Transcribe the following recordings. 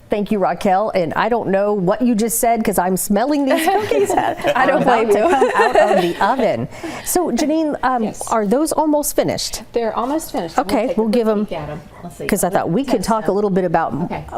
Thank you, Raquel. And I don't know what you just said because I'm smelling these cookies. I don't blame you. Come out of the oven. So, Janine, yes. Are those almost finished? They're almost finished. Okay, we'll give them, because I thought we could talk a little bit about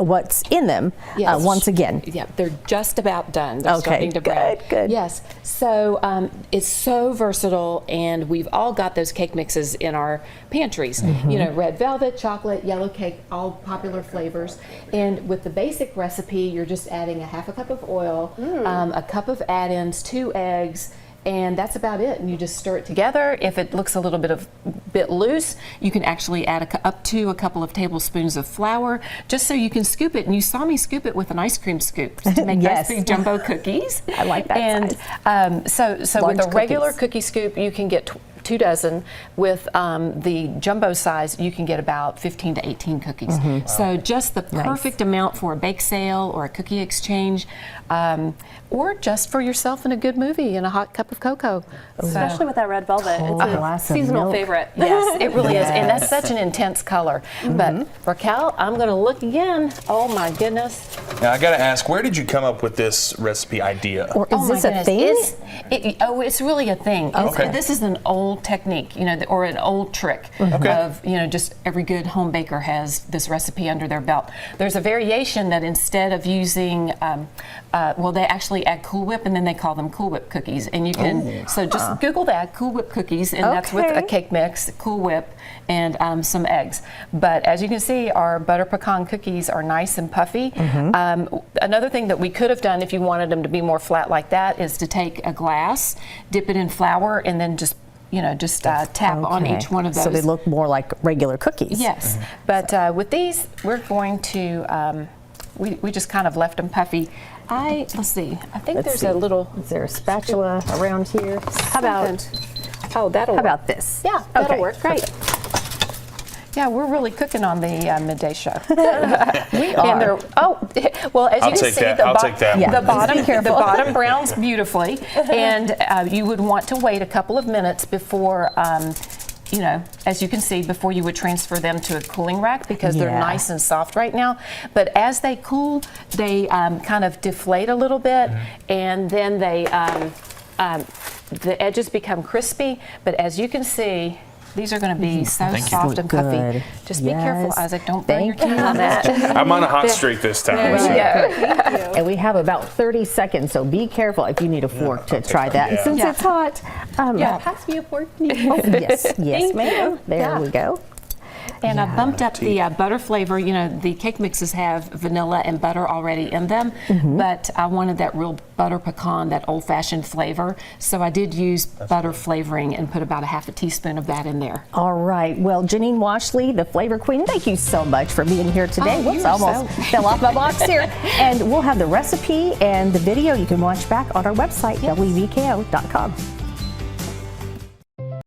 what's in them once again. Yeah, they're just about done. They're starting to brown. Good. Yes, so it's so versatile, and we've all got those cake mixes in our pantries. You know, red velvet, chocolate, yellow cake, all popular flavors. And with the basic recipe, you're just adding a half a cup of oil, a cup of add-ins, 2 eggs, and that's about it. And you just stir it together. If it looks a little bit loose, you can actually add up to a couple of tablespoons of flour, just so you can scoop it. And you saw me scoop it with an ice cream scoop to make nice big jumbo cookies. I like that size. So with a regular cookie scoop, you can get 2 dozen. With the jumbo size, you can get about 15 to 18 cookies. So just the perfect amount for a bake sale or a cookie exchange, or just for yourself in a good movie and a hot cup of cocoa. Especially with that red velvet. It's a seasonal favorite. Yes, it really is. And that's such an intense color. But Raquel, I'm going to look again. Oh my goodness. Now I got to ask, where did you come up with this recipe idea? Or is this a thing? It's really a thing. This is an old technique, you know, or an old trick of, you know, just every good home baker has this recipe under their belt. There's a variation that instead of using, well, they actually add Cool Whip, and then they call them Cool Whip cookies. And you can, so just Google that, Cool Whip cookies, and that's with a cake mix, Cool Whip, and some eggs. But as you can see, our butter pecan cookies are nice and puffy. Another thing that we could have done if you wanted them to be more flat like that is to take a glass, dip it in flour, and then just tap on each one of those. So they look more like regular cookies. Yes, but with these, we're going to, we just kind of left them puffy. Let's see, I think there's a little. Is there a spatula around here? How about, that'll How about this? Yeah, that'll work, great. Yeah, we're really cooking on the midday show. We are. Well, as you can see, the bottom browns beautifully, and you would want to wait a couple of minutes before, you know, as you can see, before you would transfer them to a cooling rack, because they're nice and soft right now. But as they cool, they kind of deflate a little bit, and then they, the edges become crispy. But as you can see, these are going to be so soft and puffy. Just be careful, Isaac. Don't burn your teeth on that. I'm on a hot streak this time. There we go. And we have about 30 seconds, so be careful if you need a fork to try that. And since it's hot, pass me a fork. yes, ma'am. There we go. And I bumped up the butter flavor. You know, the cake mixes have vanilla and butter already in them, but I wanted that real butter pecan, that old-fashioned flavor. So I did use butter flavoring and put about a half a teaspoon of that in there. All right. Well, Janine Washle, the Flavor Queen, thank you so much for being here today. Whoops, almost fell off my box here. And we'll have the recipe and the video you can watch back on our website, wvko.com.